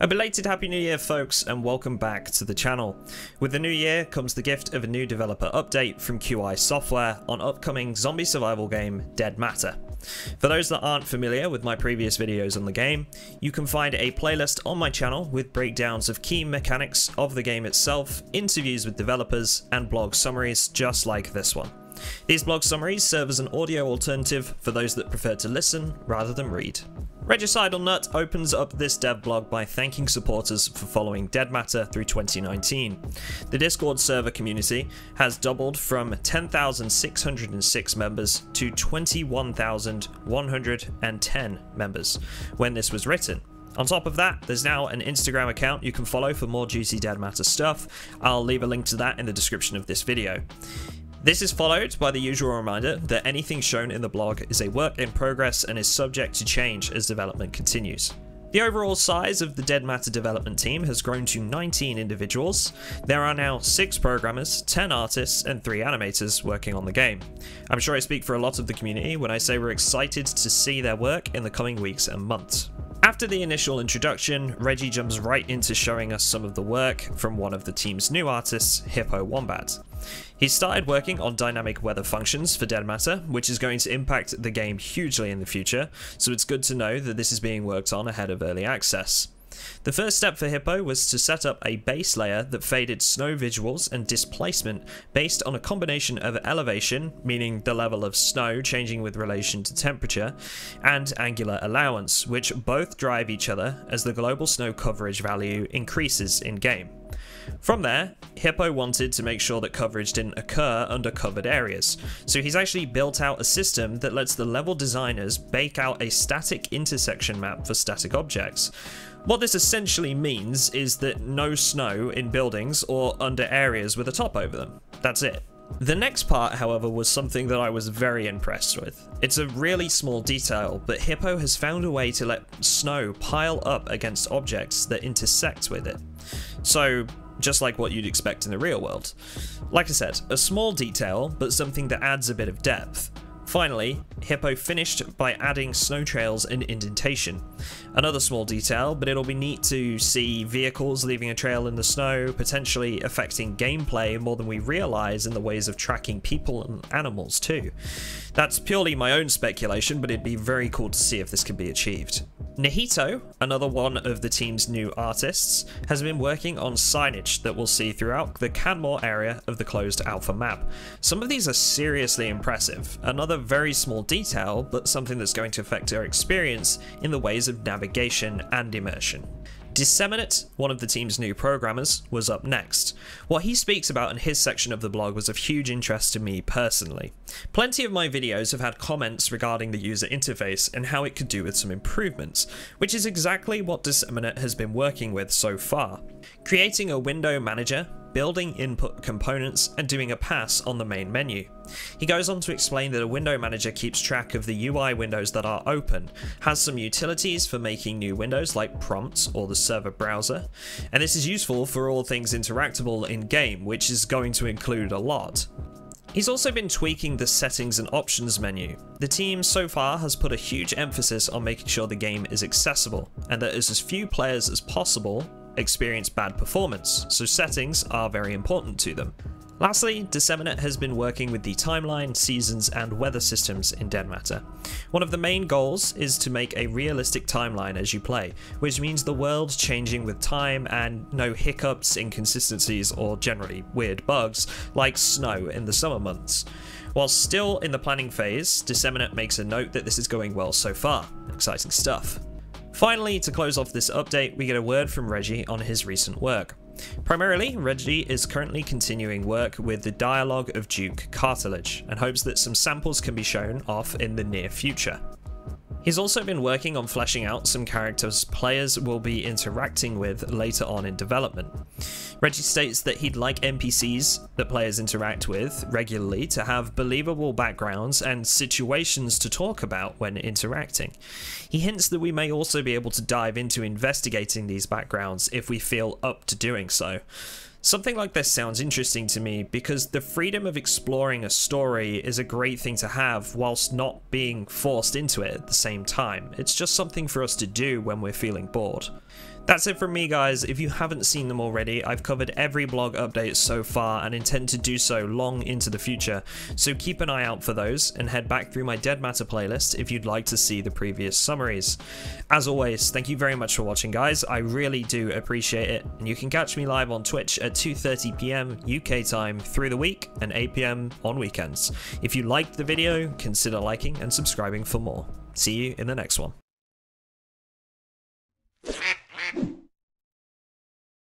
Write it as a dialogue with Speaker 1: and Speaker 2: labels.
Speaker 1: A belated Happy New Year folks, and welcome back to the channel. With the new year comes the gift of a new developer update from QI Software on upcoming zombie survival game Dead Matter. For those that aren't familiar with my previous videos on the game, you can find a playlist on my channel with breakdowns of key mechanics of the game itself, interviews with developers, and blog summaries just like this one. These blog summaries serve as an audio alternative for those that prefer to listen rather than read. Regicidal Nut opens up this dev blog by thanking supporters for following Dead Matter through 2019. The Discord server community has doubled from 10,606 members to 21,110 members when this was written. On top of that, there's now an Instagram account you can follow for more juicy Dead Matter stuff. I'll leave a link to that in the description of this video. This is followed by the usual reminder that anything shown in the blog is a work in progress and is subject to change as development continues. The overall size of the Dead Matter development team has grown to 19 individuals. There are now 6 programmers, 10 artists, and 3 animators working on the game. I'm sure I speak for a lot of the community when I say we're excited to see their work in the coming weeks and months. After the initial introduction, Reggie jumps right into showing us some of the work from one of the team's new artists, Hippo Wombat. He started working on dynamic weather functions for Dead Matter, which is going to impact the game hugely in the future, so it's good to know that this is being worked on ahead of early access. The first step for Hippo was to set up a base layer that faded snow visuals and displacement based on a combination of elevation, meaning the level of snow changing with relation to temperature, and angular allowance, which both drive each other as the global snow coverage value increases in-game. From there, Hippo wanted to make sure that coverage didn't occur under covered areas, so he's actually built out a system that lets the level designers bake out a static intersection map for static objects. What this essentially means is that no snow in buildings or under areas with a top over them. That's it. The next part, however, was something that I was very impressed with. It's a really small detail, but Hippo has found a way to let snow pile up against objects that intersect with it. So, just like what you'd expect in the real world. Like I said, a small detail, but something that adds a bit of depth. Finally, Hippo finished by adding snow trails and indentation. Another small detail, but it'll be neat to see vehicles leaving a trail in the snow, potentially affecting gameplay more than we realise in the ways of tracking people and animals too. That's purely my own speculation, but it'd be very cool to see if this can be achieved. Nahito, another one of the team's new artists, has been working on signage that we'll see throughout the Canmore area of the closed alpha map. Some of these are seriously impressive. Another very small detail, but something that's going to affect our experience in the ways of navigation and immersion. Disseminate, one of the team's new programmers, was up next. What he speaks about in his section of the blog was of huge interest to me personally. Plenty of my videos have had comments regarding the user interface and how it could do with some improvements, which is exactly what Disseminate has been working with so far. Creating a window manager, building input components, and doing a pass on the main menu. He goes on to explain that a window manager keeps track of the UI windows that are open, has some utilities for making new windows like prompts or the server browser, and this is useful for all things interactable in-game, which is going to include a lot. He's also been tweaking the settings and options menu. The team so far has put a huge emphasis on making sure the game is accessible, and that as few players as possible experience bad performance, so settings are very important to them. Lastly, Disseminate has been working with the timeline, seasons, and weather systems in Dead Matter. One of the main goals is to make a realistic timeline as you play, which means the world changing with time and no hiccups, inconsistencies, or generally weird bugs like snow in the summer months. While still in the planning phase, Disseminate makes a note that this is going well so far. Exciting stuff. Finally, to close off this update, we get a word from Reggie on his recent work. Primarily, Reggie is currently continuing work with the dialogue of Duke Cartilage and hopes that some samples can be shown off in the near future. He's also been working on fleshing out some characters players will be interacting with later on in development. Reggie states that he'd like NPCs that players interact with regularly to have believable backgrounds and situations to talk about when interacting. He hints that we may also be able to dive into investigating these backgrounds if we feel up to doing so. Something like this sounds interesting to me because the freedom of exploring a story is a great thing to have whilst not being forced into it at the same time. It's just something for us to do when we're feeling bored. That's it from me, guys. If you haven't seen them already, I've covered every blog update so far and intend to do so long into the future, so keep an eye out for those and head back through my Dead Matter playlist if you'd like to see the previous summaries. As always, thank you very much for watching, guys. I really do appreciate it, and you can catch me live on Twitch at 2:30 PM UK time through the week and 8 PM on weekends. If you liked the video, consider liking and subscribing for more. See you in the next one.